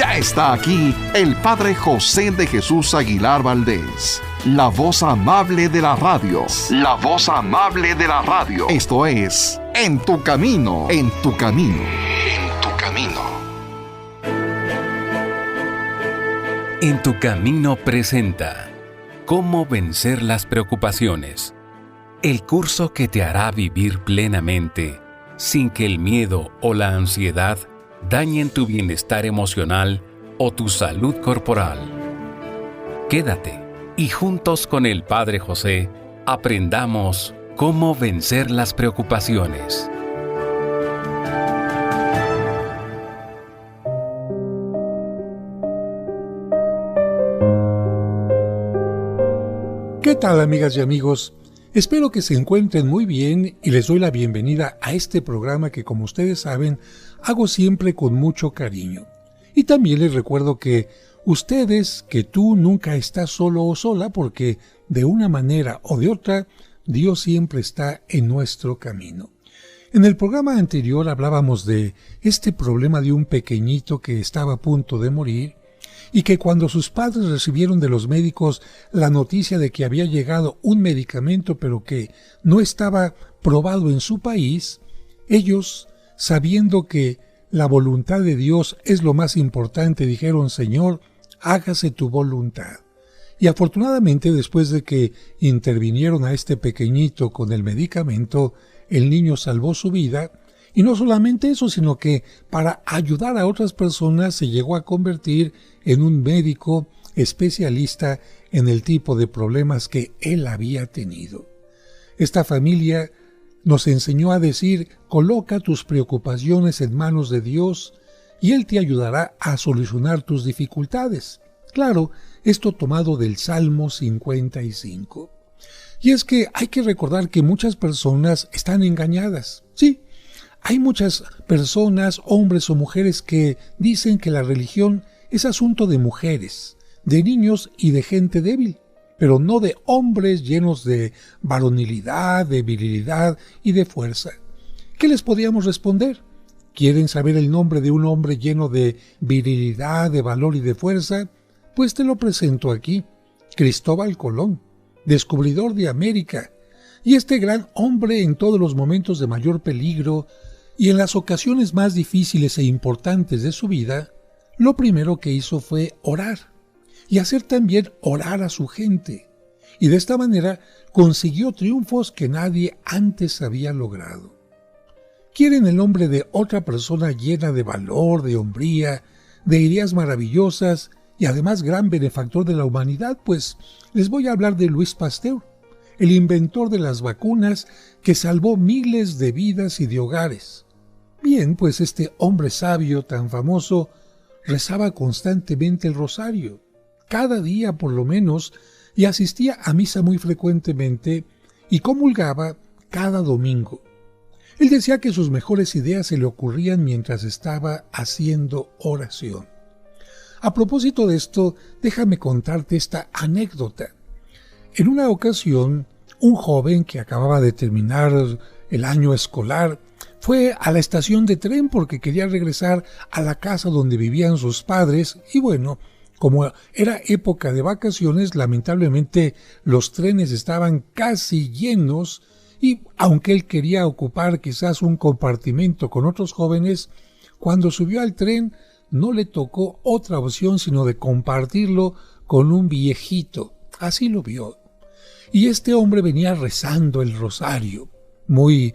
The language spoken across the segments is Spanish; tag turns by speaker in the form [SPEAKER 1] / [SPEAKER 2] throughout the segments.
[SPEAKER 1] Ya está aquí el Padre José de Jesús Aguilar Valdés, la voz amable de la radio. La voz amable de la radio. Esto es En tu Camino, en tu Camino, en tu Camino.
[SPEAKER 2] En tu Camino presenta Cómo vencer las preocupaciones. El curso que te hará vivir plenamente, sin que el miedo o la ansiedad dañen tu bienestar emocional o tu salud corporal. Quédate y juntos con el Padre José aprendamos cómo vencer las preocupaciones.
[SPEAKER 3] ¿Qué tal, amigas y amigos? Espero que se encuentren muy bien y les doy la bienvenida a este programa que, como ustedes saben, hago siempre con mucho cariño. Y también les recuerdo que tú nunca estás solo o sola, porque de una manera o de otra, Dios siempre está en nuestro camino. En el programa anterior hablábamos de este problema de un pequeñito que estaba a punto de morir, y que cuando sus padres recibieron de los médicos la noticia de que había llegado un medicamento pero que no estaba probado en su país, ellos, sabiendo que la voluntad de Dios es lo más importante, dijeron: Señor, hágase tu voluntad. Y afortunadamente, después de que intervinieron a este pequeñito con el medicamento, el niño salvó su vida. Y no solamente eso, sino que para ayudar a otras personas se llegó a convertir en un médico especialista en el tipo de problemas que él había tenido. Esta familia nos enseñó a decir: coloca tus preocupaciones en manos de Dios y Él te ayudará a solucionar tus dificultades. Claro, esto tomado del Salmo 55. Y es que hay que recordar que muchas personas están engañadas. Sí, hay muchas personas, hombres o mujeres, que dicen que la religión es asunto de mujeres, de niños y de gente débil, pero no de hombres llenos de varonilidad, de virilidad y de fuerza. ¿Qué les podríamos responder? ¿Quieren saber el nombre de un hombre lleno de virilidad, de valor y de fuerza? Pues te lo presento aquí: Cristóbal Colón, descubridor de América. Y este gran hombre, en todos los momentos de mayor peligro y en las ocasiones más difíciles e importantes de su vida, lo primero que hizo fue orar, y hacer también orar a su gente. Y de esta manera consiguió triunfos que nadie antes había logrado. ¿Quieren el nombre de otra persona llena de valor, de hombría, de ideas maravillosas y además gran benefactor de la humanidad? Pues les voy a hablar de Louis Pasteur, el inventor de las vacunas que salvó miles de vidas y de hogares. Bien, pues este hombre sabio tan famoso rezaba constantemente el rosario, cada día por lo menos, y asistía a misa muy frecuentemente y comulgaba cada domingo. Él decía que sus mejores ideas se le ocurrían mientras estaba haciendo oración. A propósito de esto, déjame contarte esta anécdota. En una ocasión, un joven que acababa de terminar el año escolar fue a la estación de tren porque quería regresar a la casa donde vivían sus padres, y bueno, como era época de vacaciones, lamentablemente los trenes estaban casi llenos, y aunque él quería ocupar quizás un compartimento con otros jóvenes, cuando subió al tren no le tocó otra opción sino de compartirlo con un viejito. Así lo vio. Y este hombre venía rezando el rosario muy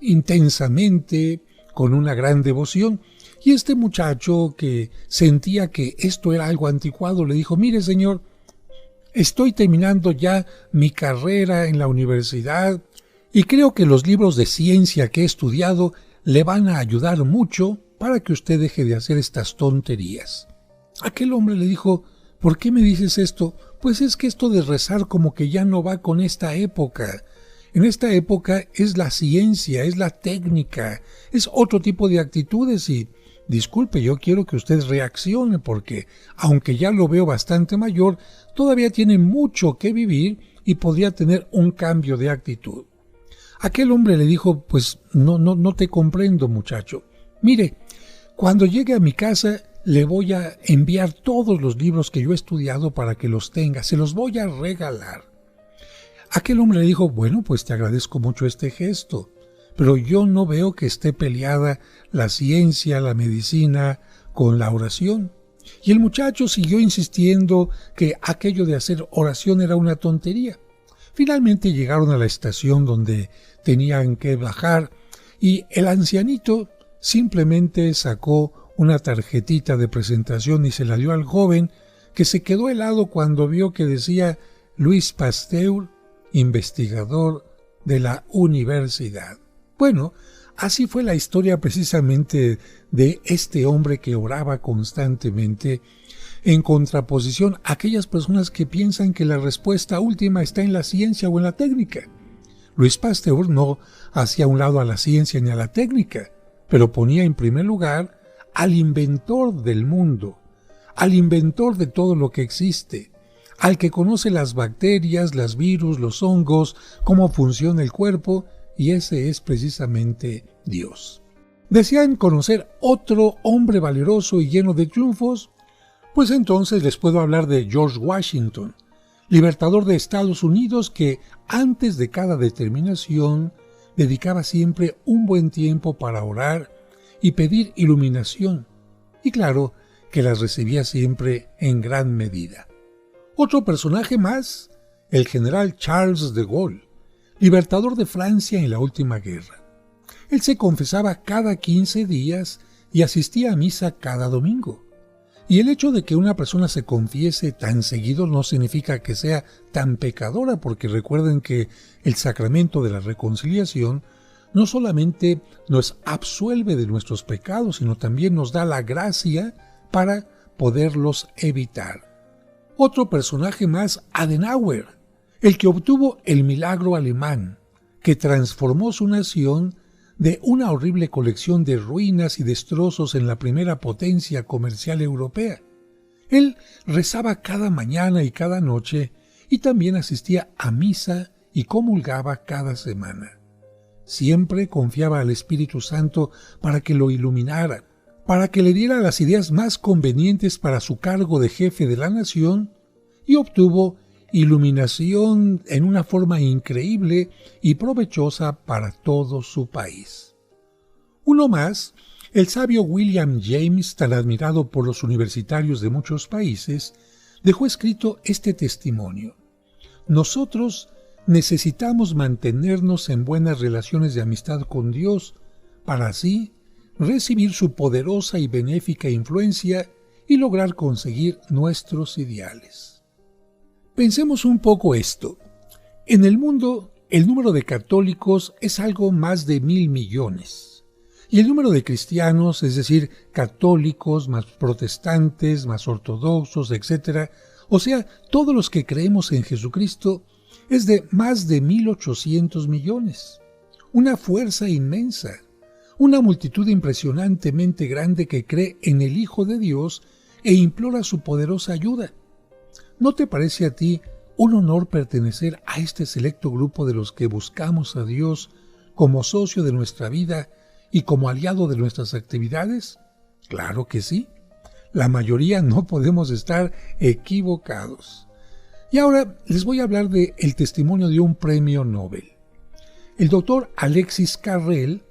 [SPEAKER 3] intensamente, con una gran devoción. Y este muchacho, que sentía que esto era algo anticuado, le dijo: mire, señor, estoy terminando ya mi carrera en la universidad y creo que los libros de ciencia que he estudiado le van a ayudar mucho para que usted deje de hacer estas tonterías. Aquel hombre le dijo: ¿por qué me dices esto? Pues es que esto de rezar como que ya no va con esta época. En esta época es la ciencia, es la técnica, es otro tipo de actitudes y, disculpe, yo quiero que usted reaccione porque, aunque ya lo veo bastante mayor, todavía tiene mucho que vivir y podría tener un cambio de actitud. Aquel hombre le dijo: pues no te comprendo, muchacho. Mire, cuando llegue a mi casa, le voy a enviar todos los libros que yo he estudiado para que los tenga, se los voy a regalar. Aquel hombre le dijo, bueno, pues te agradezco mucho este gesto, pero yo no veo que esté peleada la ciencia, la medicina con la oración. Y el muchacho siguió insistiendo que aquello de hacer oración era una tontería. Finalmente llegaron a la estación donde tenían que bajar y el ancianito simplemente sacó una tarjetita de presentación y se la dio al joven, que se quedó helado cuando vio que decía Louis Pasteur, investigador de la universidad. Bueno, así fue la historia precisamente de este hombre que oraba constantemente, en contraposición a aquellas personas que piensan que la respuesta última está en la ciencia o en la técnica. Louis Pasteur no hacía a un lado a la ciencia ni a la técnica, pero ponía en primer lugar al inventor del mundo, al inventor de todo lo que existe, al que conoce las bacterias, los virus, los hongos, cómo funciona el cuerpo, y ese es precisamente Dios. ¿Desean conocer otro hombre valeroso y lleno de triunfos? Pues entonces les puedo hablar de George Washington, libertador de Estados Unidos, que antes de cada determinación dedicaba siempre un buen tiempo para orar y pedir iluminación, y claro que las recibía siempre en gran medida. Otro personaje más, el general Charles de Gaulle, libertador de Francia en la última guerra. Él se confesaba cada 15 días y asistía a misa cada domingo. Y el hecho de que una persona se confiese tan seguido no significa que sea tan pecadora, porque recuerden que el sacramento de la reconciliación no solamente nos absuelve de nuestros pecados, sino también nos da la gracia para poderlos evitar. Otro personaje más, Adenauer, el que obtuvo el milagro alemán, que transformó su nación de una horrible colección de ruinas y destrozos en la primera potencia comercial europea. Él rezaba cada mañana y cada noche y también asistía a misa y comulgaba cada semana. Siempre confiaba al Espíritu Santo para que lo iluminara, para que le diera las ideas más convenientes para su cargo de jefe de la nación, y obtuvo iluminación en una forma increíble y provechosa para todo su país. Uno más, el sabio William James, tan admirado por los universitarios de muchos países, dejó escrito este testimonio: nosotros necesitamos mantenernos en buenas relaciones de amistad con Dios para así recibir su poderosa y benéfica influencia y lograr conseguir nuestros ideales. Pensemos un poco esto. En el mundo, el número de católicos es algo más de 1,000 millones. Y el número de cristianos, es decir, católicos, más protestantes, más ortodoxos, etc., o sea, todos los que creemos en Jesucristo, es de más de 1,800 millones. Una fuerza inmensa, una multitud impresionantemente grande que cree en el Hijo de Dios e implora su poderosa ayuda. ¿No te parece a ti un honor pertenecer a este selecto grupo de los que buscamos a Dios como socio de nuestra vida y como aliado de nuestras actividades? Claro que sí. La mayoría no podemos estar equivocados. Y ahora les voy a hablar del testimonio de un premio Nobel. El doctor Alexis Carrel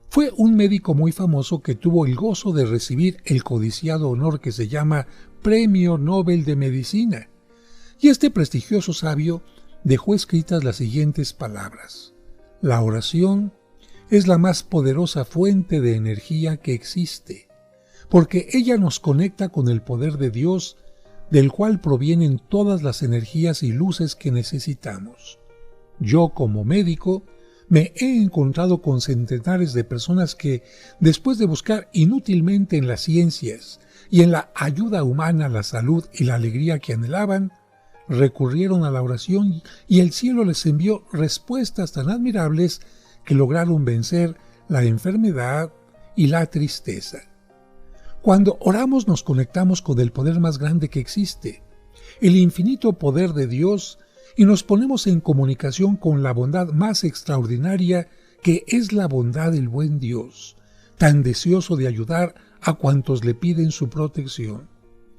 [SPEAKER 3] fue un médico muy famoso que tuvo el gozo de recibir el codiciado honor que se llama Premio Nobel de Medicina. Y este prestigioso sabio dejó escritas las siguientes palabras: la oración es la más poderosa fuente de energía que existe, porque ella nos conecta con el poder de Dios, del cual provienen todas las energías y luces que necesitamos. Yo, como médico, me he encontrado con centenares de personas que, después de buscar inútilmente en las ciencias y en la ayuda humana a la salud y la alegría que anhelaban, recurrieron a la oración y el cielo les envió respuestas tan admirables que lograron vencer la enfermedad y la tristeza. Cuando oramos nos conectamos con el poder más grande que existe, el infinito poder de Dios, y nos ponemos en comunicación con la bondad más extraordinaria que es la bondad del buen Dios, tan deseoso de ayudar a cuantos le piden su protección.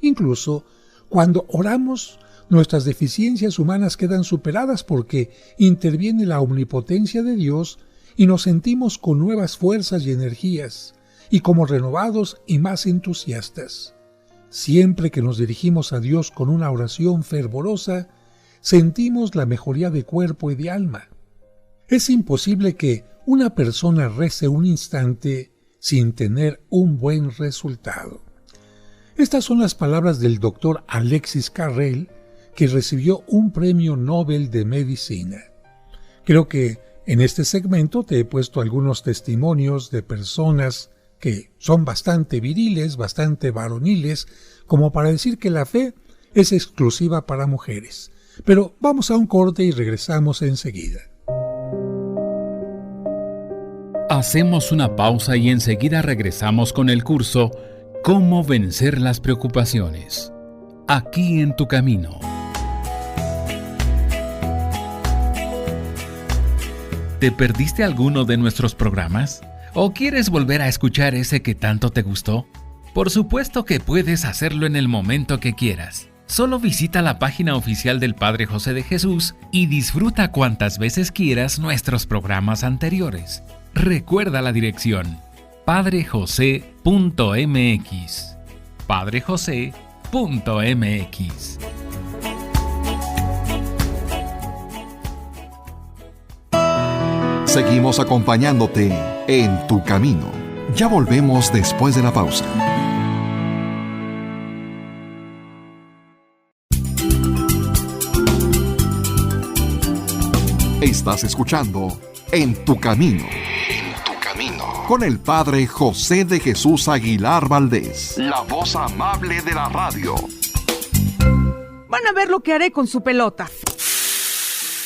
[SPEAKER 3] Incluso cuando oramos, nuestras deficiencias humanas quedan superadas porque interviene la omnipotencia de Dios y nos sentimos con nuevas fuerzas y energías, y como renovados y más entusiastas. Siempre que nos dirigimos a Dios con una oración fervorosa, sentimos la mejoría de cuerpo y de alma. Es imposible que una persona rece un instante sin tener un buen resultado. Estas son las palabras del doctor Alexis Carrel, que recibió un premio Nobel de Medicina. Creo que en este segmento te he puesto algunos testimonios de personas que son bastante viriles, bastante varoniles, como para decir que la fe es exclusiva para mujeres. Pero vamos a un corte y regresamos enseguida.
[SPEAKER 2] Hacemos una pausa y enseguida regresamos con el curso Cómo vencer las preocupaciones. Aquí en tu camino. ¿Te perdiste alguno de nuestros programas? ¿O quieres volver a escuchar ese que tanto te gustó? Por supuesto que puedes hacerlo en el momento que quieras. Solo visita la página oficial del Padre José de Jesús y disfruta cuantas veces quieras nuestros programas anteriores. Recuerda la dirección: padrejose.mx. padrejose.mx.
[SPEAKER 1] Seguimos acompañándote en tu camino. Ya volvemos después de la pausa. Estás escuchando En tu camino. En tu camino. Con el Padre José de Jesús Aguilar Valdés, la voz amable de la radio.
[SPEAKER 4] Van a ver lo que haré con su pelota.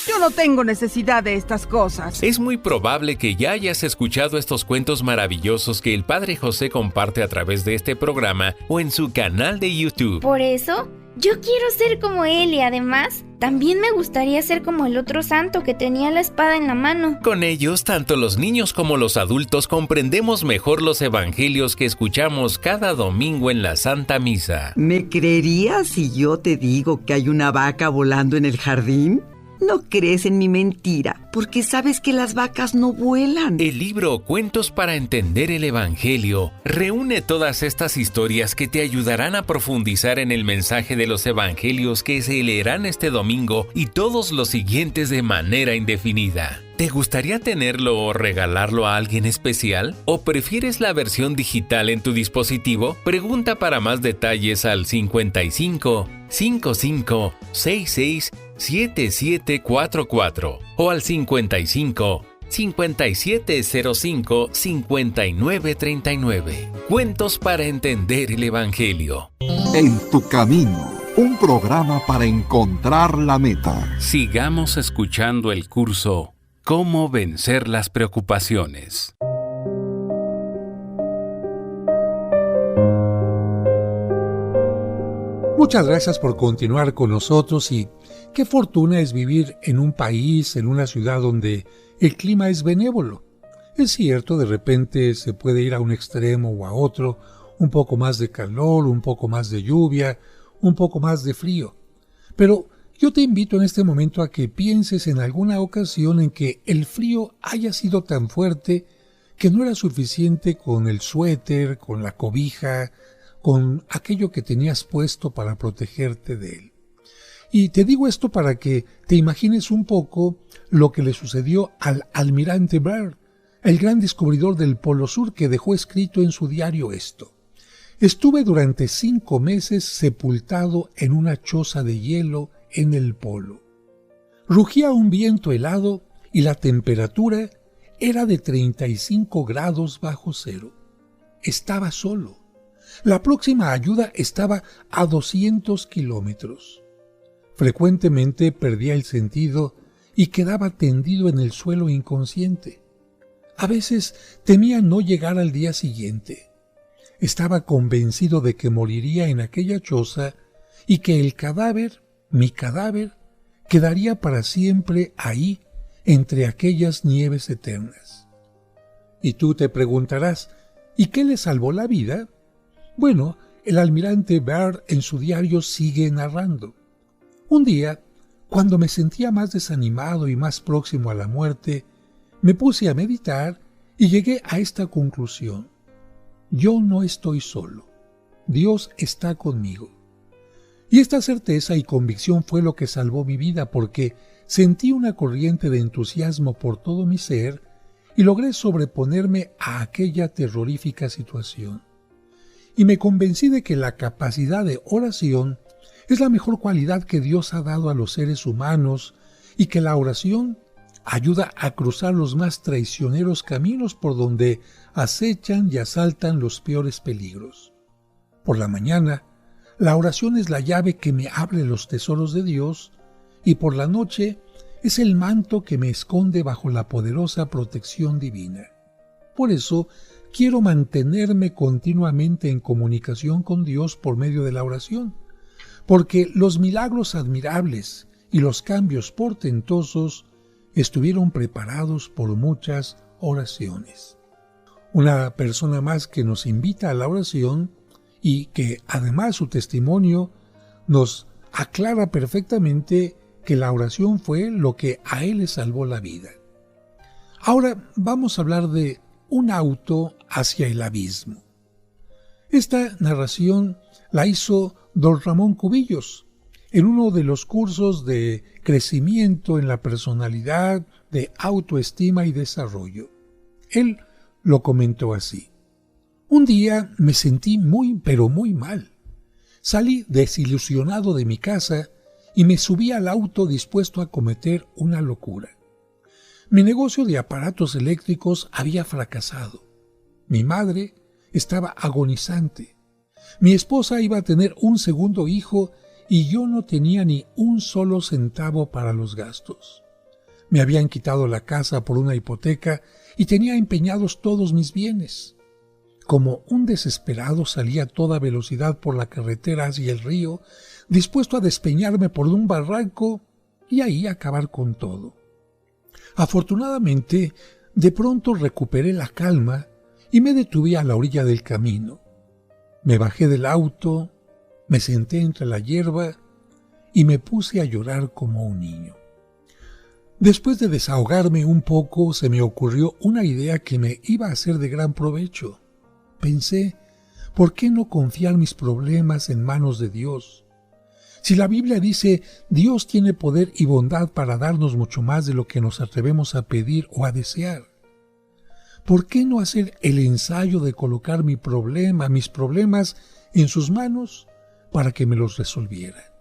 [SPEAKER 4] Yo no tengo necesidad de estas cosas.
[SPEAKER 2] Es muy probable que ya hayas escuchado estos cuentos maravillosos que el Padre José comparte a través de este programa o en su canal de YouTube.
[SPEAKER 5] Por eso, yo quiero ser como él y además, también me gustaría ser como el otro santo que tenía la espada en la mano.
[SPEAKER 2] Con ellos, tanto los niños como los adultos comprendemos mejor los evangelios que escuchamos cada domingo en la Santa Misa.
[SPEAKER 6] ¿Me creerías si yo te digo que hay una vaca volando en el jardín? No crees en mi mentira, porque sabes que las vacas no vuelan.
[SPEAKER 2] El libro Cuentos para entender el Evangelio reúne todas estas historias que te ayudarán a profundizar en el mensaje de los evangelios que se leerán este domingo y todos los siguientes de manera indefinida. ¿Te gustaría tenerlo o regalarlo a alguien especial? ¿O prefieres la versión digital en tu dispositivo? Pregunta para más detalles al 55 55 66 7744 o al 55 5705 5939. Cuentos para entender el Evangelio.
[SPEAKER 1] En tu camino, un programa para encontrar la meta.
[SPEAKER 2] Sigamos escuchando el curso Cómo vencer las preocupaciones.
[SPEAKER 3] Muchas gracias por continuar con nosotros y qué fortuna es vivir en un país, en una ciudad donde el clima es benévolo. Es cierto, de repente se puede ir a un extremo o a otro, un poco más de calor, un poco más de lluvia, un poco más de frío. Pero yo te invito en este momento a que pienses en alguna ocasión en que el frío haya sido tan fuerte que no era suficiente con el suéter, con la cobija, con aquello que tenías puesto para protegerte de él. Y te digo esto para que te imagines un poco lo que le sucedió al almirante Byrd, el gran descubridor del Polo Sur, que dejó escrito en su diario esto: estuve durante 5 meses sepultado en una choza de hielo en el polo. Rugía un viento helado y la temperatura era de 35 grados bajo cero. Estaba solo. La próxima ayuda estaba a 200 kilómetros. Frecuentemente perdía el sentido y quedaba tendido en el suelo inconsciente. A veces temía no llegar al día siguiente. Estaba convencido de que moriría en aquella choza y que el cadáver, mi cadáver, quedaría para siempre ahí, entre aquellas nieves eternas. Y tú te preguntarás, ¿y qué le salvó la vida? Bueno, el almirante Byrd en su diario sigue narrando. Un día, cuando me sentía más desanimado y más próximo a la muerte, me puse a meditar y llegué a esta conclusión. Yo no estoy solo. Dios está conmigo. Y esta certeza y convicción fue lo que salvó mi vida, porque sentí una corriente de entusiasmo por todo mi ser y logré sobreponerme a aquella terrorífica situación. Y me convencí de que la capacidad de oración es la mejor cualidad que Dios ha dado a los seres humanos y que la oración ayuda a cruzar los más traicioneros caminos por donde acechan y asaltan los peores peligros. Por la mañana, la oración es la llave que me abre los tesoros de Dios y por la noche es el manto que me esconde bajo la poderosa protección divina. Por eso, quiero mantenerme continuamente en comunicación con Dios por medio de la oración, porque los milagros admirables y los cambios portentosos estuvieron preparados por muchas oraciones. Una persona más que nos invita a la oración y que además su testimonio nos aclara perfectamente que la oración fue lo que a él le salvó la vida. Ahora vamos a hablar de un auto hacia el abismo. Esta narración la hizo don Ramón Cubillos en uno de los cursos de crecimiento en la personalidad, de autoestima y desarrollo. Él lo comentó así. Un día me sentí muy, pero muy mal. Salí desilusionado de mi casa y me subí al auto dispuesto a cometer una locura. Mi negocio de aparatos eléctricos había fracasado. Mi madre estaba agonizante. Mi esposa iba a tener un segundo hijo y yo no tenía ni un solo centavo para los gastos. Me habían quitado la casa por una hipoteca y tenía empeñados todos mis bienes. Como un desesperado salí a toda velocidad por la carretera hacia el río, dispuesto a despeñarme por un barranco y ahí acabar con todo. Afortunadamente, de pronto recuperé la calma y me detuve a la orilla del camino. Me bajé del auto, me senté entre la hierba y me puse a llorar como un niño. Después de desahogarme un poco, se me ocurrió una idea que me iba a ser de gran provecho. Pensé, ¿por qué no confiar mis problemas en manos de Dios? Si la Biblia dice, Dios tiene poder y bondad para darnos mucho más de lo que nos atrevemos a pedir o a desear. ¿Por qué no hacer el ensayo de colocar mis problemas en sus manos para que me los resolviera?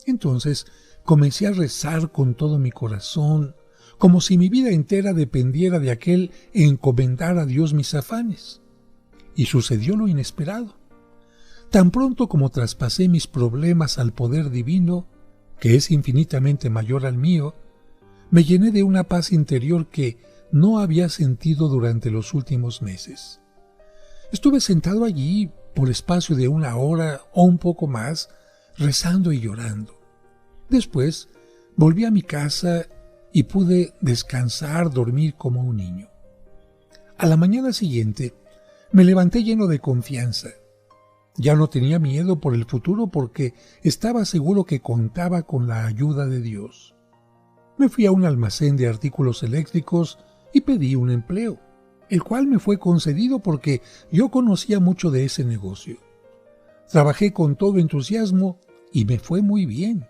[SPEAKER 3] Entonces comencé a rezar con todo mi corazón, como si mi vida entera dependiera de aquel encomendar a Dios mis afanes. Y sucedió lo inesperado. Tan pronto como traspasé mis problemas al poder divino, que es infinitamente mayor al mío, me llené de una paz interior que no había sentido durante los últimos meses. Estuve sentado allí por espacio de 1 hora o un poco más, rezando y llorando. Después volví a mi casa y pude descansar, dormir como un niño. A la mañana siguiente me levanté lleno de confianza. Ya no tenía miedo por el futuro porque estaba seguro que contaba con la ayuda de Dios. Me fui a un almacén de artículos eléctricos y pedí un empleo, el cual me fue concedido porque yo conocía mucho de ese negocio. Trabajé con todo entusiasmo y me fue muy bien.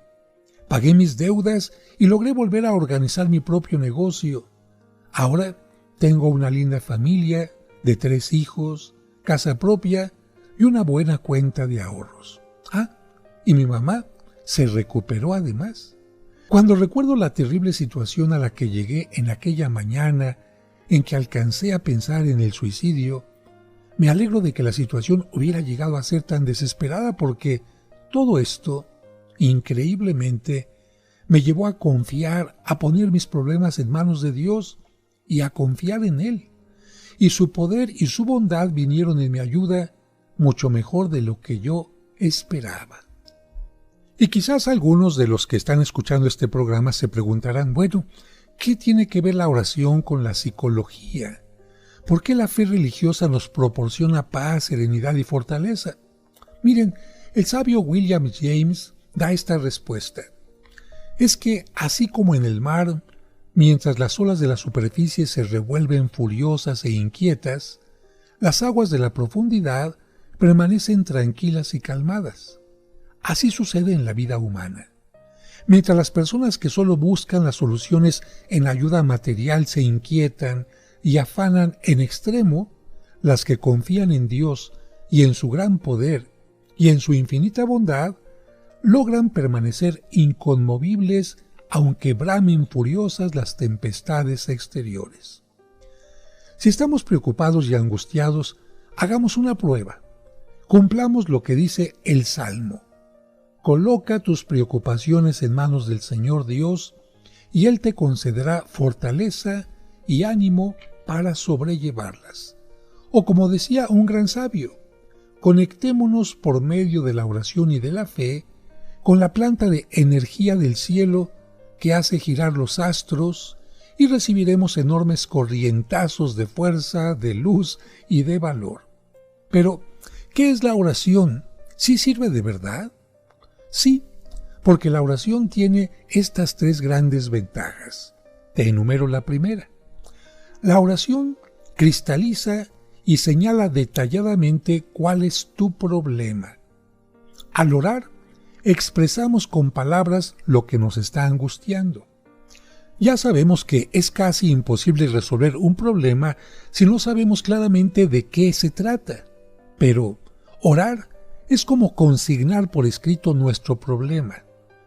[SPEAKER 3] Pagué mis deudas y logré volver a organizar mi propio negocio. Ahora tengo una linda familia de 3 hijos, casa propia y una buena cuenta de ahorros. Y mi mamá se recuperó además. Cuando recuerdo la terrible situación a la que llegué en aquella mañana en que alcancé a pensar en el suicidio, me alegro de que la situación hubiera llegado a ser tan desesperada porque todo esto, increíblemente, me llevó a confiar, a poner mis problemas en manos de Dios y a confiar en Él. Y su poder y su bondad vinieron en mi ayuda mucho mejor de lo que yo esperaba. Y quizás algunos de los que están escuchando este programa se preguntarán, bueno, ¿qué tiene que ver la oración con la psicología? ¿por qué la fe religiosa nos proporciona paz, serenidad y fortaleza? Miren, el sabio William James da esta respuesta. Es que, así como en el mar, mientras las olas de la superficie se revuelven furiosas e inquietas, las aguas de la profundidad permanecen tranquilas y calmadas. Así sucede en la vida humana. Mientras las personas que solo buscan las soluciones en ayuda material se inquietan y afanan en extremo, las que confían en Dios y en su gran poder y en su infinita bondad, logran permanecer inconmovibles aunque bramen furiosas las tempestades exteriores. Si estamos preocupados y angustiados, hagamos una prueba. Cumplamos lo que dice el Salmo. Coloca tus preocupaciones en manos del Señor Dios, y Él te concederá fortaleza y ánimo para sobrellevarlas. O como decía un gran sabio, conectémonos por medio de la oración y de la fe con la planta de energía del cielo que hace girar los astros, y recibiremos enormes corrientazos de fuerza, de luz y de valor. Pero, ¿qué es la oración? ¿Sí sirve de verdad? Sí, porque la oración tiene estas 3 grandes ventajas. Te enumero la primera. La oración cristaliza y señala detalladamente cuál es tu problema. Al orar, expresamos con palabras lo que nos está angustiando. Ya sabemos que es casi imposible resolver un problema si no sabemos claramente de qué se trata. Pero orar es como consignar por escrito nuestro problema,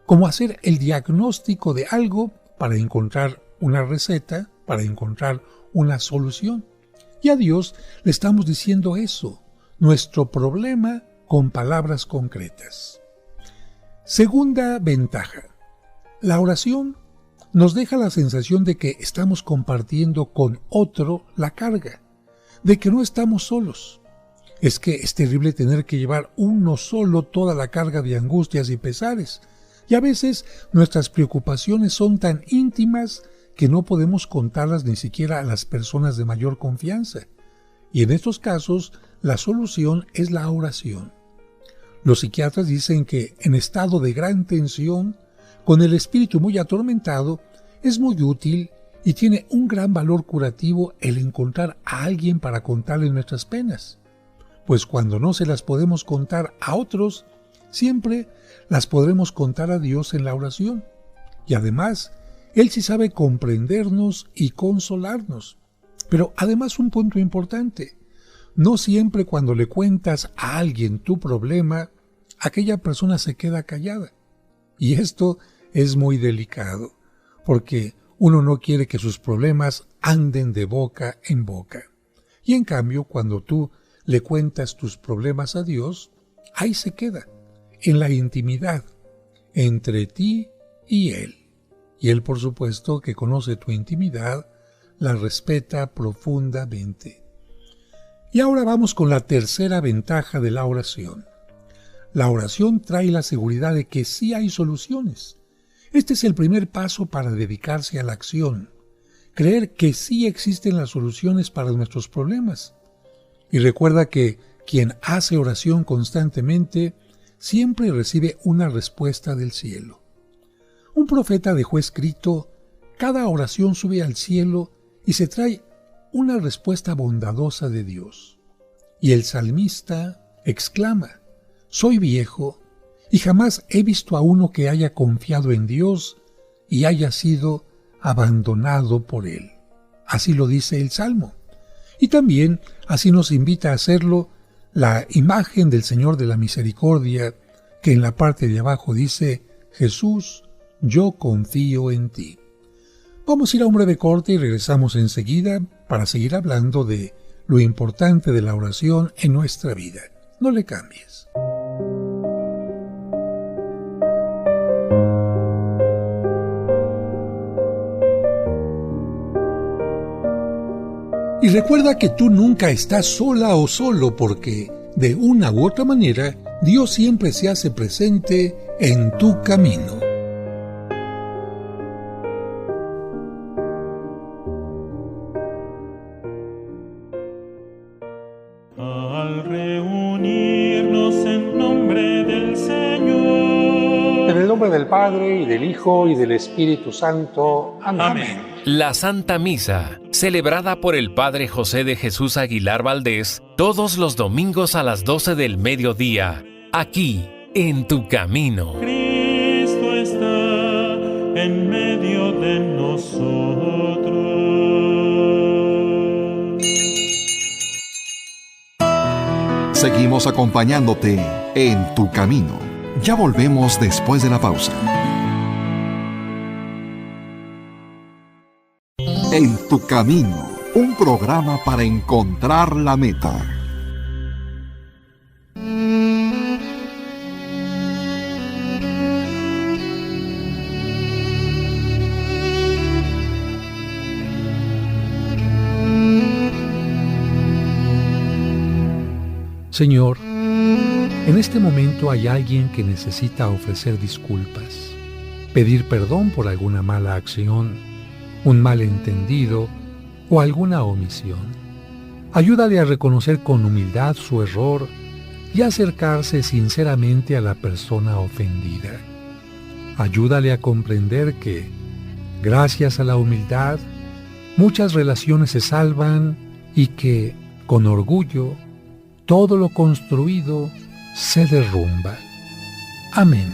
[SPEAKER 3] como hacer el diagnóstico de algo para encontrar una receta, para encontrar una solución. Y a Dios le estamos diciendo eso, nuestro problema con palabras concretas. Segunda ventaja. La oración nos deja la sensación de que estamos compartiendo con otro la carga, de que no estamos solos. Es que es terrible tener que llevar uno solo toda la carga de angustias y pesares, y a veces nuestras preocupaciones son tan íntimas que no podemos contarlas ni siquiera a las personas de mayor confianza. Y en estos casos, la solución es la oración. Los psiquiatras dicen que en estado de gran tensión, con el espíritu muy atormentado, es muy útil y tiene un gran valor curativo el encontrar a alguien para contarle nuestras penas. Pues cuando no se las podemos contar a otros, siempre las podremos contar a Dios en la oración. Y además, Él sí sabe comprendernos y consolarnos. Pero además un punto importante, no siempre cuando le cuentas a alguien tu problema, aquella persona se queda callada. Y esto es muy delicado, porque uno no quiere que sus problemas anden de boca en boca. Y en cambio, cuando tú le cuentas tus problemas a Dios, ahí se queda, en la intimidad, entre ti y Él. Y Él, por supuesto, que conoce tu intimidad, la respeta profundamente. Y ahora vamos con la tercera ventaja de la oración. La oración trae la seguridad de que sí hay soluciones. Este es el primer paso para dedicarse a la acción. Creer que sí existen las soluciones para nuestros problemas. Y recuerda que quien hace oración constantemente siempre recibe una respuesta del cielo. Un profeta dejó escrito: cada oración sube al cielo y se trae una respuesta bondadosa de Dios. Y el salmista exclama: soy viejo y jamás he visto a uno que haya confiado en Dios y haya sido abandonado por Él. Así lo dice el Salmo. Y también así nos invita a hacerlo la imagen del Señor de la Misericordia, que en la parte de abajo dice: Jesús, yo confío en ti. Vamos a ir a un breve corte y regresamos enseguida para seguir hablando de lo importante de la oración en nuestra vida. No le cambies. Y recuerda que tú nunca estás sola o solo, porque de una u otra manera Dios siempre se hace presente en tu camino. nombre del Padre, y del Hijo, y del Espíritu Santo. Amén.
[SPEAKER 2] La Santa Misa, celebrada por el Padre José de Jesús Aguilar Valdés, todos los domingos a las 12 del mediodía, aquí, en Tu Camino.
[SPEAKER 7] Cristo está en medio de nosotros.
[SPEAKER 1] Seguimos acompañándote en Tu Camino. Ya volvemos después de la pausa. En Tu Camino, un programa para encontrar la meta.
[SPEAKER 3] Señor, en este momento hay alguien que necesita ofrecer disculpas, pedir perdón por alguna mala acción, un malentendido o alguna omisión. Ayúdale a reconocer con humildad su error y a acercarse sinceramente a la persona ofendida. Ayúdale a comprender que, gracias a la humildad, muchas relaciones se salvan y que, con orgullo, todo lo construido se derrumba. Amén.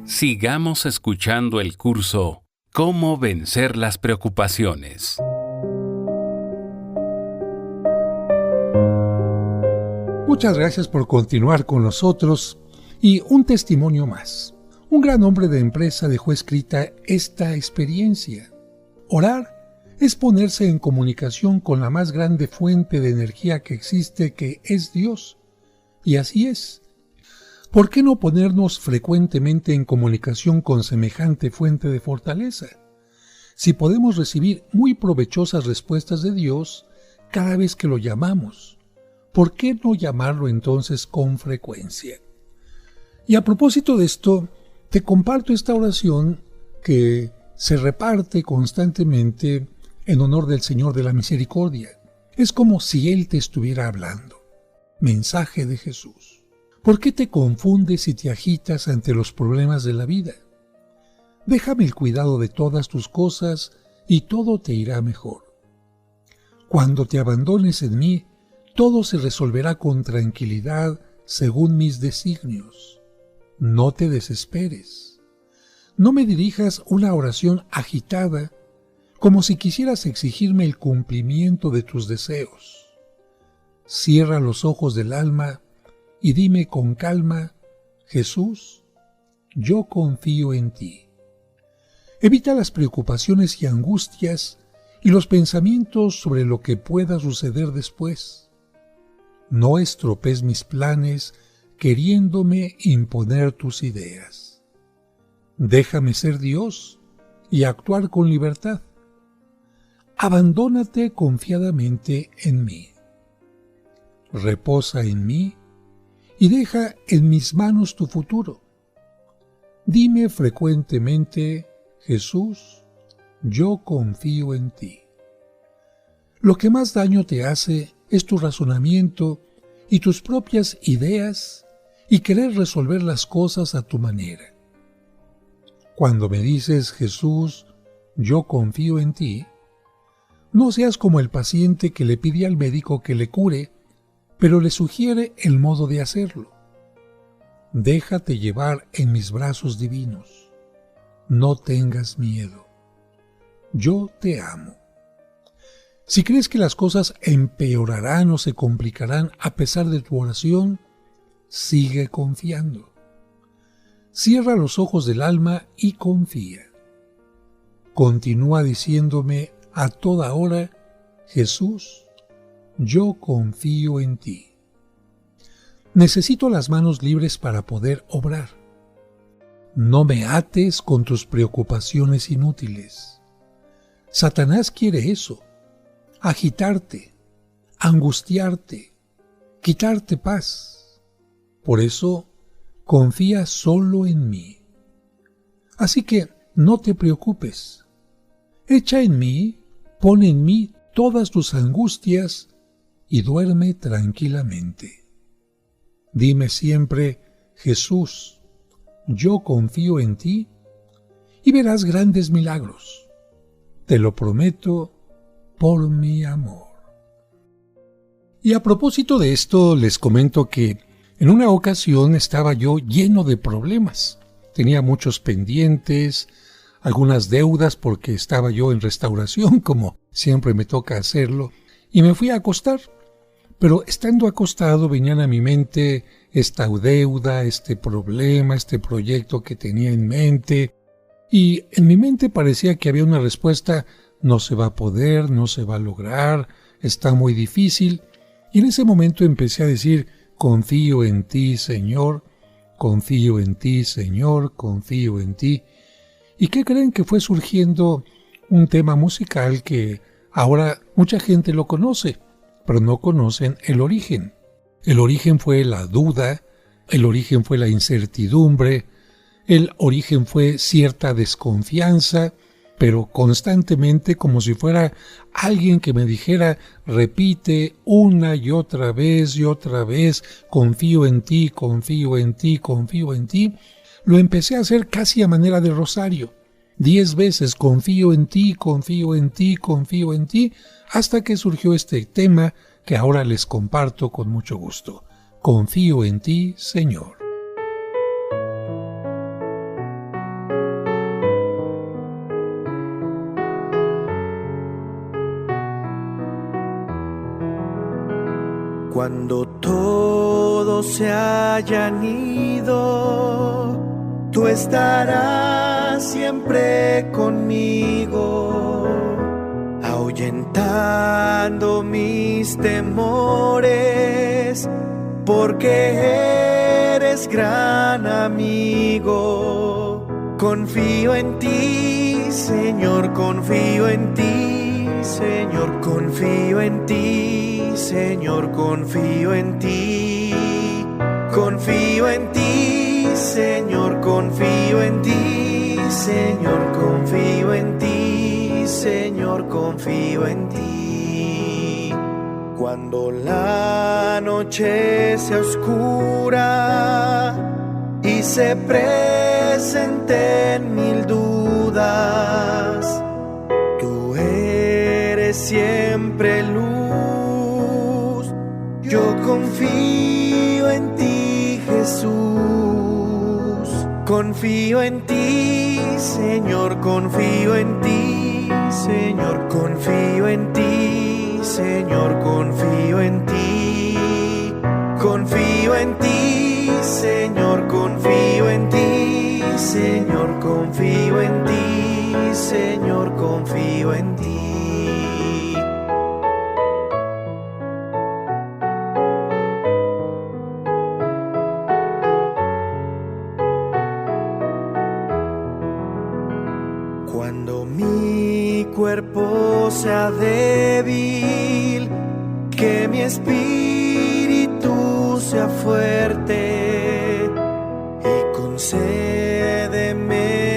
[SPEAKER 2] Sigamos escuchando el curso ¿Cómo vencer las preocupaciones?
[SPEAKER 3] Muchas gracias por continuar con nosotros y un testimonio más. Un gran hombre de empresa dejó escrita esta experiencia. Orar es ponerse en comunicación con la más grande fuente de energía que existe, que es Dios. Y así es. ¿Por qué no ponernos frecuentemente en comunicación con semejante fuente de fortaleza? Si podemos recibir muy provechosas respuestas de Dios cada vez que lo llamamos, ¿por qué no llamarlo entonces con frecuencia? Y a propósito de esto, te comparto esta oración que se reparte constantemente en honor del Señor de la Misericordia. Es como si Él te estuviera hablando. Mensaje de Jesús. ¿Por qué te confundes y te agitas ante los problemas de la vida? Déjame el cuidado de todas tus cosas y todo te irá mejor. Cuando te abandones en mí, todo se resolverá con tranquilidad según mis designios. No te desesperes. No me dirijas una oración agitada como si quisieras exigirme el cumplimiento de tus deseos. Cierra los ojos del alma y dime con calma: Jesús, yo confío en ti. Evita las preocupaciones y angustias y los pensamientos sobre lo que pueda suceder después. No estropees mis planes queriéndome imponer tus ideas. Déjame ser Dios y actuar con libertad. Abandónate confiadamente en mí. Reposa en mí y deja en mis manos tu futuro. Dime frecuentemente: Jesús, yo confío en ti. Lo que más daño te hace es tu razonamiento y tus propias ideas y querer resolver las cosas a tu manera. Cuando me dices: Jesús, yo confío en ti, no seas como el paciente que le pide al médico que le cure, pero le sugiere el modo de hacerlo. Déjate llevar en mis brazos divinos. No tengas miedo. Yo te amo. Si crees que las cosas empeorarán o se complicarán a pesar de tu oración, sigue confiando. Cierra los ojos del alma y confía. Continúa diciéndome a toda hora: Jesús, yo confío en ti. Necesito las manos libres para poder obrar. No me ates con tus preocupaciones inútiles. Satanás quiere eso: agitarte, angustiarte, quitarte paz. Por eso, confía solo en mí. Así que no te preocupes. Echa en mí, pon en mí todas tus angustias y duerme tranquilamente. Dime siempre, Jesús, yo confío en ti y verás grandes milagros. Te lo prometo por mi amor. Y a propósito de esto, les comento que en una ocasión estaba yo lleno de problemas. Tenía muchos pendientes, algunas deudas porque estaba yo en restauración, como siempre me toca hacerlo, y me fui a acostar. Pero estando acostado venían a mi mente esta deuda, este problema, este proyecto que tenía en mente, y en mi mente parecía que había una respuesta: no se va a poder, no se va a lograr, está muy difícil. Y en ese momento empecé a decir: confío en ti, Señor, confío en ti, Señor, confío en ti. ¿Y qué creen? Que fue surgiendo un tema musical que ahora mucha gente lo conoce, pero no conocen el origen. El origen fue la duda, el origen fue la incertidumbre, el origen fue cierta desconfianza, pero constantemente, como si fuera alguien que me dijera: repite una y otra vez, confío en ti, confío en ti, confío en ti. Lo empecé a hacer casi a manera de rosario. 10 veces: confío en ti, confío en ti, confío en ti, hasta que surgió este tema que ahora les comparto con mucho gusto. Confío en ti, Señor.
[SPEAKER 8] Cuando todos se hayan ido, tú estarás siempre conmigo, ahuyentando mis temores, porque eres gran amigo. Confío en ti, Señor, confío en ti, Señor, confío en ti. Señor, confío en ti, confío en ti, Señor, confío en ti, Señor, confío en ti, Señor, confío en ti. Cuando la noche sea oscura y se presenten mil dudas, tú eres siempre luz. Yo confío en ti, Jesús. Confío en ti, Señor, confío en ti, Señor, confío en ti, Señor, confío en ti. Confío en ti, Señor, confío en ti, Señor, confío en ti, Señor, confío en ti. Cuando mi cuerpo sea débil, que mi espíritu sea fuerte, y concédeme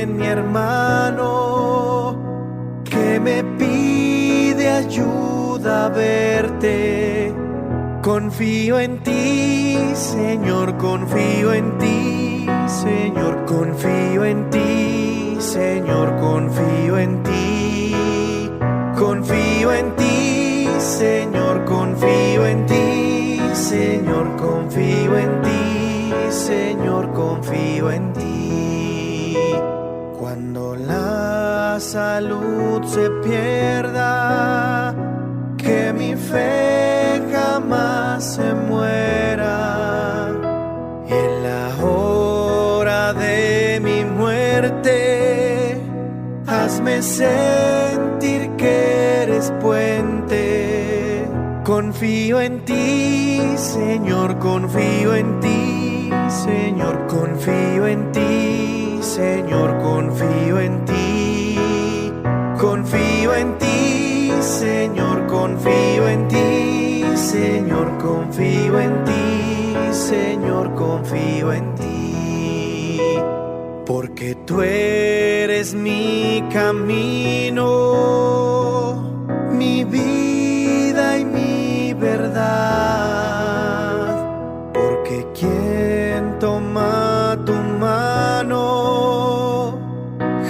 [SPEAKER 8] en mi hermano que me pide ayuda a verte. Confío en ti, Señor, confío en ti, Señor, confío en ti, Señor, confío en ti. Confío en ti, Señor, confío en ti, Señor, confío en ti, Señor, confío en ti. Cuando la salud se pierda, que mi fe jamás se muera, y en la hora de mi muerte, hazme sentir que eres puente. Confío en ti, Señor, confío en ti, Señor, confío en ti, Señor, confío en ti. Confío en ti, Señor, confío en ti, Señor, confío en ti, Señor, confío en ti, porque tú eres mi camino, mi vida y mi verdad, porque quien toma tu mano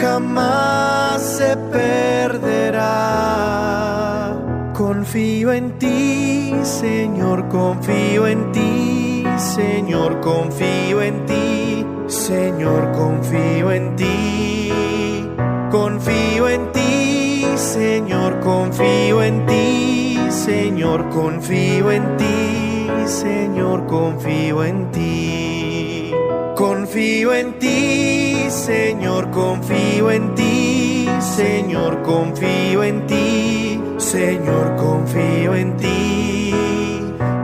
[SPEAKER 8] jamás se perderá. Confío en ti, Señor, confío en ti, Señor, confío en ti, Señor, confío en ti, confío en ti, Señor, confío en ti, Señor, confío en ti, Señor, confío en ti, confío en ti, Señor, confío en ti, Señor, confío en ti, Señor, confío en ti,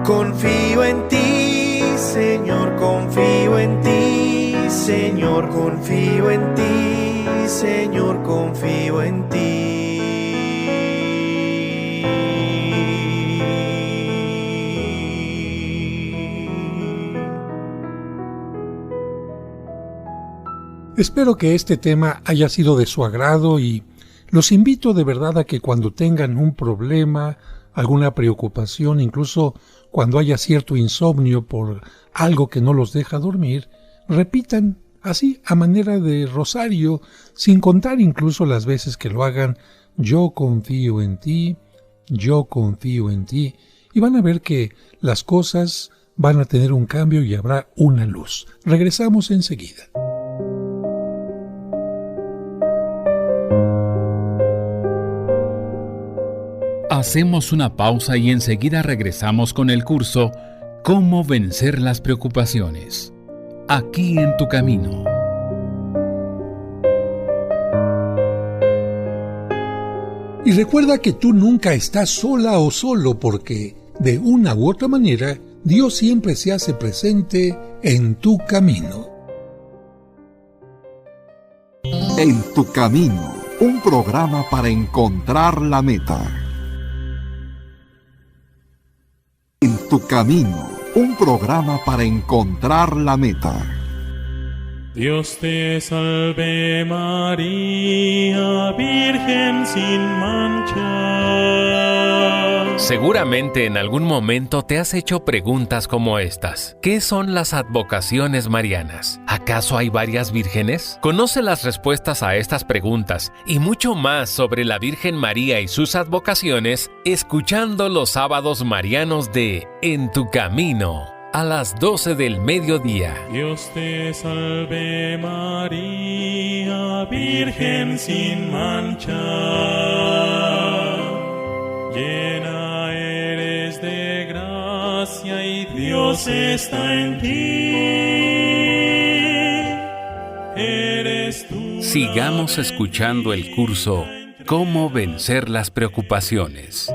[SPEAKER 8] confío en ti, Señor, confío en ti, Señor, confío en ti, Señor, confío en ti.
[SPEAKER 3] Espero que este tema haya sido de su agrado y los invito de verdad a que cuando tengan un problema, alguna preocupación, incluso cuando haya cierto insomnio por algo que no los deja dormir, repitan así a manera de rosario, sin contar incluso las veces que lo hagan, yo confío en ti, yo confío en ti, y van a ver que las cosas van a tener un cambio y habrá una luz. Regresamos enseguida.
[SPEAKER 2] Hacemos una pausa y enseguida regresamos con el curso Cómo vencer las preocupaciones. Aquí en tu camino.
[SPEAKER 3] Y recuerda que tú nunca estás sola o solo porque, de una u otra manera, Dios siempre se hace presente en tu camino.
[SPEAKER 1] En tu camino, un programa para encontrar la meta. En tu camino, un programa para encontrar la meta.
[SPEAKER 7] Dios te salve María, Virgen sin mancha.
[SPEAKER 2] Seguramente en algún momento te has hecho preguntas como estas. ¿Qué son las advocaciones marianas? ¿Acaso hay varias vírgenes? Conoce las respuestas a estas preguntas y mucho más sobre la Virgen María y sus advocaciones escuchando los sábados marianos de En tu Camino, a las 12 del mediodía.
[SPEAKER 7] Dios te salve María, Virgen sin mancha. Llena eres de gracia y Dios está en ti. Eres tú.
[SPEAKER 2] Sigamos escuchando el curso Cómo vencer las preocupaciones.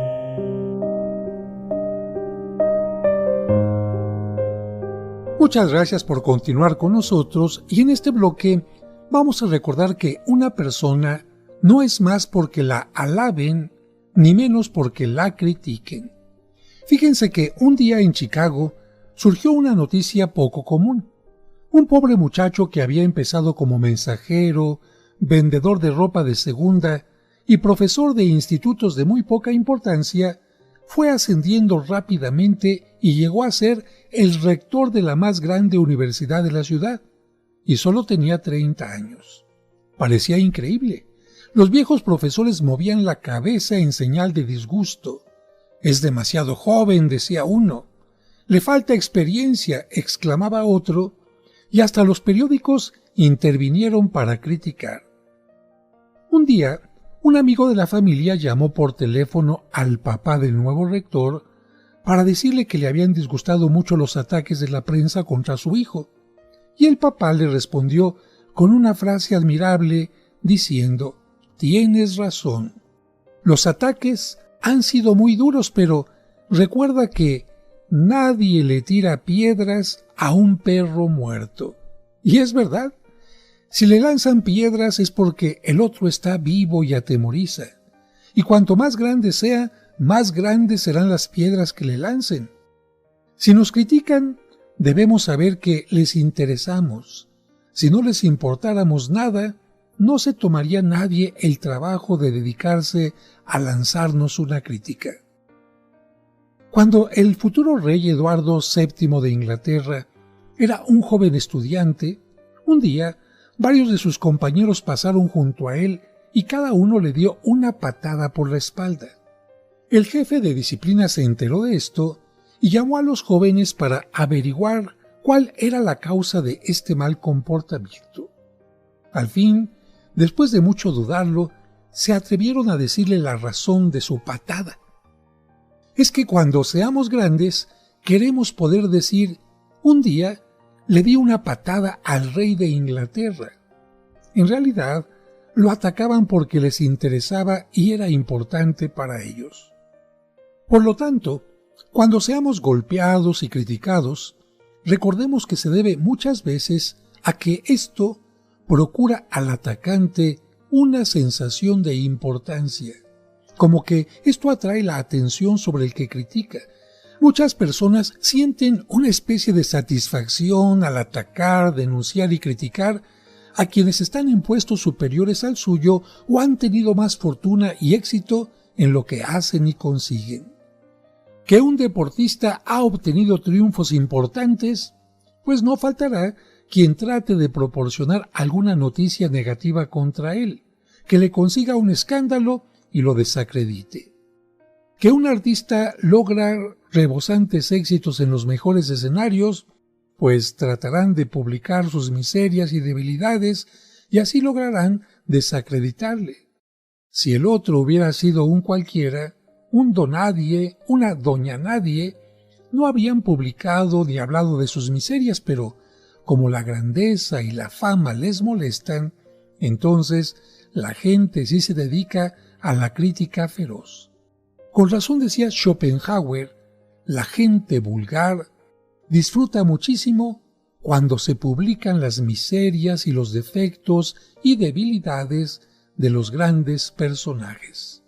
[SPEAKER 3] Muchas gracias por continuar con nosotros y en este bloque vamos a recordar que una persona no es más porque la alaben ni menos porque la critiquen. Fíjense que un día en Chicago surgió una noticia poco común. Un pobre muchacho que había empezado como mensajero, vendedor de ropa de segunda y profesor de institutos de muy poca importancia, fue ascendiendo rápidamente y llegó a ser el rector de la más grande universidad de la ciudad, y solo tenía 30 años. Parecía increíble. Los viejos profesores movían la cabeza en señal de disgusto. «Es demasiado joven», decía uno. «Le falta experiencia», exclamaba otro, y hasta los periódicos intervinieron para criticar. Un día, un amigo de la familia llamó por teléfono al papá del nuevo rector para decirle que le habían disgustado mucho los ataques de la prensa contra su hijo, y el papá le respondió con una frase admirable diciendo: «Tienes razón. Los ataques han sido muy duros, pero recuerda que nadie le tira piedras a un perro muerto». Y es verdad. Si le lanzan piedras es porque el otro está vivo y atemoriza. Y cuanto más grande sea, más grandes serán las piedras que le lancen. Si nos critican, debemos saber que les interesamos. Si no les importáramos nada, no se tomaría nadie el trabajo de dedicarse a lanzarnos una crítica. Cuando el futuro rey Eduardo VII de Inglaterra era un joven estudiante, un día varios de sus compañeros pasaron junto a él y cada uno le dio una patada por la espalda. El jefe de disciplina se enteró de esto y llamó a los jóvenes para averiguar cuál era la causa de este mal comportamiento. Al fin, después de mucho dudarlo, se atrevieron a decirle la razón de su patada. Es que cuando seamos grandes, queremos poder decir, un día le di una patada al rey de Inglaterra. En realidad, lo atacaban porque les interesaba y era importante para ellos. Por lo tanto, cuando seamos golpeados y criticados, recordemos que se debe muchas veces a que esto procura al atacante una sensación de importancia, como que esto atrae la atención sobre el que critica. Muchas personas sienten una especie de satisfacción al atacar, denunciar y criticar a quienes están en puestos superiores al suyo o han tenido más fortuna y éxito en lo que hacen y consiguen. Que un deportista ha obtenido triunfos importantes, pues no faltará quien trate de proporcionar alguna noticia negativa contra él, que le consiga un escándalo y lo desacredite. Que un artista logra rebosantes éxitos en los mejores escenarios, pues tratarán de publicar sus miserias y debilidades y así lograrán desacreditarle. Si el otro hubiera sido un cualquiera, un donadie, una doña nadie, no habrían publicado ni hablado de sus miserias, pero como la grandeza y la fama les molestan, entonces la gente sí se dedica a la crítica feroz. Con razón decía Schopenhauer, la gente vulgar disfruta muchísimo cuando se publican las miserias y los defectos y debilidades de los grandes personajes.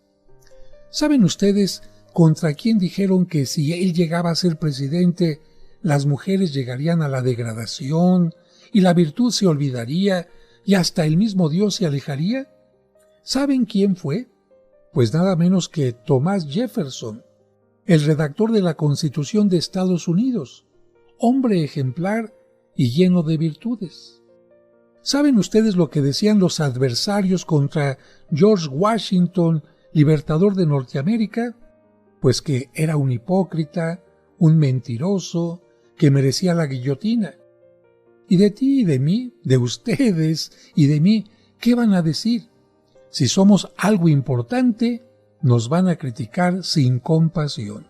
[SPEAKER 3] ¿Saben ustedes contra quién dijeron que si él llegaba a ser presidente, las mujeres llegarían a la degradación y la virtud se olvidaría y hasta el mismo Dios se alejaría? ¿Saben quién fue? Pues nada menos que Thomas Jefferson, el redactor de la Constitución de Estados Unidos, hombre ejemplar y lleno de virtudes. ¿Saben ustedes lo que decían los adversarios contra George Washington, libertador de Norteamérica? Pues que era un hipócrita, un mentiroso, que merecía la guillotina. Y de ti y de mí, de ustedes y de mí, ¿qué van a decir? Si somos algo importante, nos van a criticar sin compasión.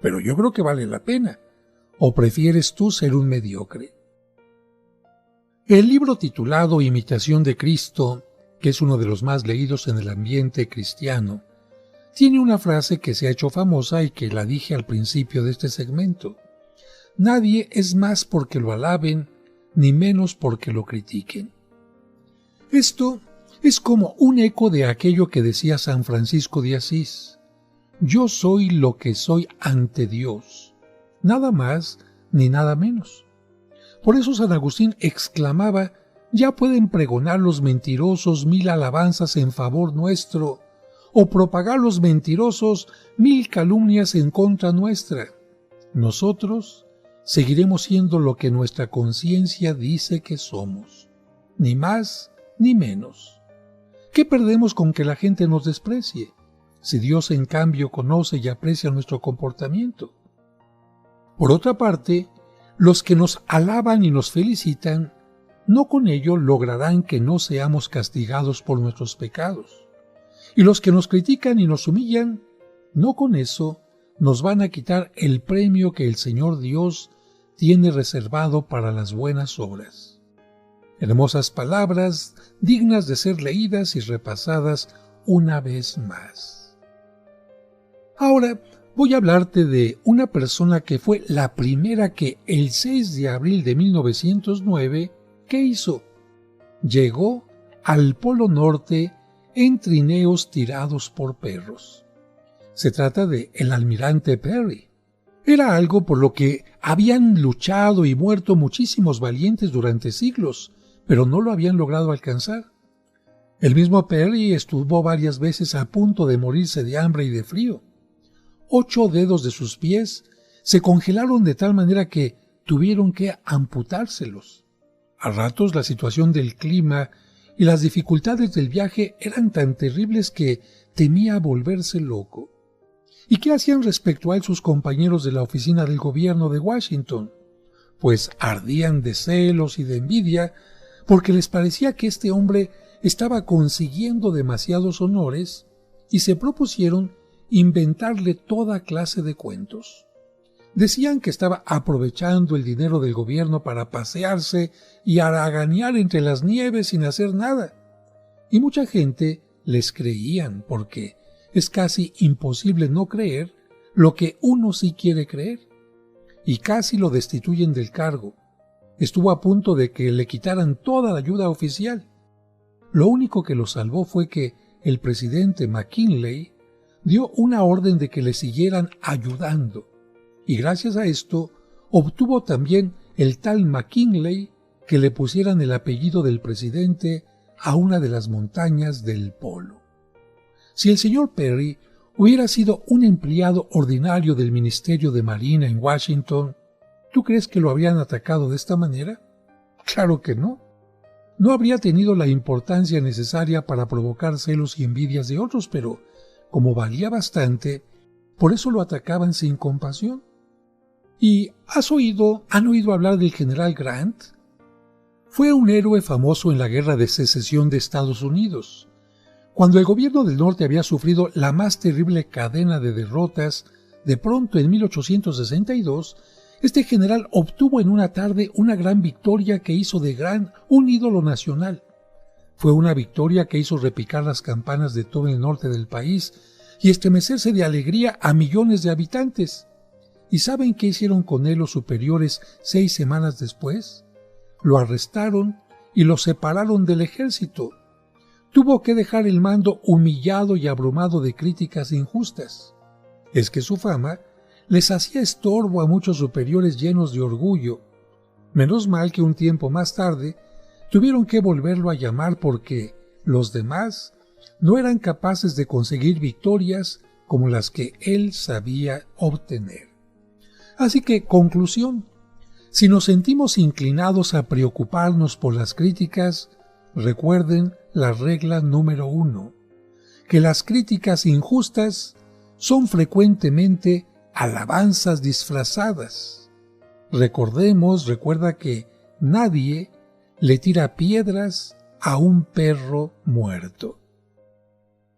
[SPEAKER 3] Pero yo creo que vale la pena. ¿O prefieres tú ser un mediocre? El libro titulado Imitación de Cristo, que es uno de los más leídos en el ambiente cristiano, tiene una frase que se ha hecho famosa y que la dije al principio de este segmento. Nadie es más porque lo alaben, ni menos porque lo critiquen. Esto es como un eco de aquello que decía San Francisco de Asís. Yo soy lo que soy ante Dios, nada más ni nada menos. Por eso San Agustín exclamaba, ya pueden pregonar los mentirosos 1000 alabanzas en favor nuestro, o propagar los mentirosos 1000 calumnias en contra nuestra. Nosotros seguiremos siendo lo que nuestra conciencia dice que somos, ni más ni menos. ¿Qué perdemos con que la gente nos desprecie, si Dios en cambio conoce y aprecia nuestro comportamiento? Por otra parte, los que nos alaban y nos felicitan, no con ello lograrán que no seamos castigados por nuestros pecados. Y los que nos critican y nos humillan, no con eso nos van a quitar el premio que el Señor Dios tiene reservado para las buenas obras. Hermosas palabras dignas de ser leídas y repasadas una vez más. Ahora voy a hablarte de una persona que fue la primera que el 6 de abril de 1909, ¿qué hizo? Llegó al Polo Norte en trineos tirados por perros. Se trata de el almirante Perry. Era algo por lo que habían luchado y muerto muchísimos valientes durante siglos, pero no lo habían logrado alcanzar. El mismo Perry estuvo varias veces a punto de morirse de hambre y de frío. 8 dedos de sus pies se congelaron de tal manera que tuvieron que amputárselos. A ratos la situación del clima y las dificultades del viaje eran tan terribles que temía volverse loco. ¿Y qué hacían respecto a él sus compañeros de la oficina del gobierno de Washington? Pues ardían de celos y de envidia porque les parecía que este hombre estaba consiguiendo demasiados honores y se propusieron inventarle toda clase de cuentos. Decían que estaba aprovechando el dinero del gobierno para pasearse y haraganear entre las nieves sin hacer nada. Y mucha gente les creían porque es casi imposible no creer lo que uno sí quiere creer. Y casi lo destituyen del cargo. Estuvo a punto de que le quitaran toda la ayuda oficial. Lo único que lo salvó fue que el presidente McKinley dio una orden de que le siguieran ayudando. Y gracias a esto obtuvo también el tal McKinley que le pusieran el apellido del presidente a una de las montañas del polo. Si el señor Perry hubiera sido un empleado ordinario del Ministerio de Marina en Washington, ¿tú crees que lo habrían atacado de esta manera? Claro que no. No habría tenido la importancia necesaria para provocar celos y envidias de otros, pero como valía bastante, por eso lo atacaban sin compasión. ¿Y han oído hablar del general Grant? Fue un héroe famoso en la Guerra de Secesión de Estados Unidos. Cuando el gobierno del norte había sufrido la más terrible cadena de derrotas, de pronto en 1862, este general obtuvo en una tarde una gran victoria que hizo de Grant un ídolo nacional. Fue una victoria que hizo repicar las campanas de todo el norte del país y estremecerse de alegría a millones de habitantes. ¿Y saben qué hicieron con él los superiores 6 semanas después? Lo arrestaron y lo separaron del ejército. Tuvo que dejar el mando humillado y abrumado de críticas injustas. Es que su fama les hacía estorbo a muchos superiores llenos de orgullo. Menos mal que un tiempo más tarde tuvieron que volverlo a llamar porque los demás no eran capaces de conseguir victorias como las que él sabía obtener. Así que, conclusión, si nos sentimos inclinados a preocuparnos por las críticas, recuerden la regla número 1, que las críticas injustas son frecuentemente alabanzas disfrazadas. Recuerda que nadie le tira piedras a un perro muerto.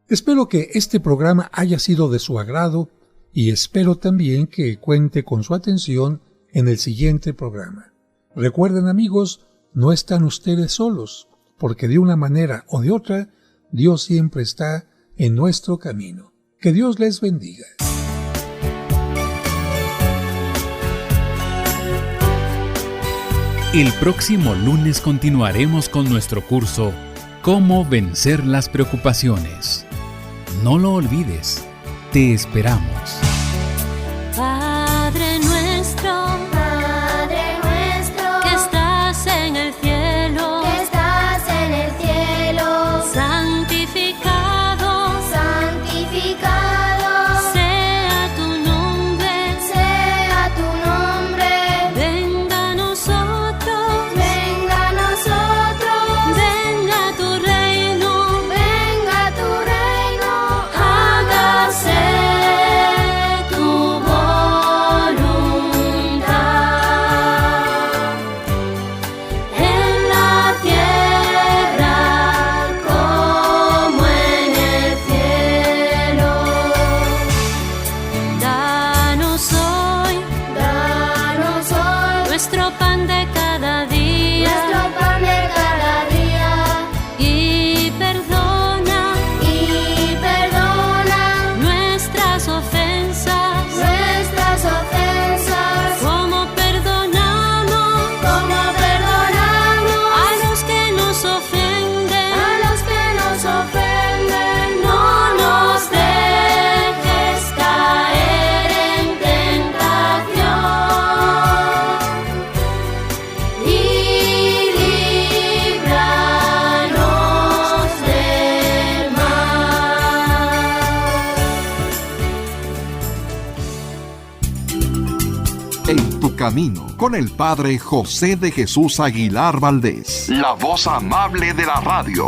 [SPEAKER 3] Espero que este programa haya sido de su agrado y espero también que cuente con su atención en el siguiente programa. Recuerden, amigos, no están ustedes solos, porque de una manera o de otra, Dios siempre está en nuestro camino. Que Dios les bendiga.
[SPEAKER 2] El próximo lunes continuaremos con nuestro curso Cómo vencer las preocupaciones. No lo olvides, te esperamos.
[SPEAKER 9] Padre nuestro, que estás en el cielo, santificado, sea tu nombre, venga a nosotros, venga tu reino, hágase tu voluntad.
[SPEAKER 1] En tu camino, con el Padre José de Jesús Aguilar Valdés, la voz amable de la radio.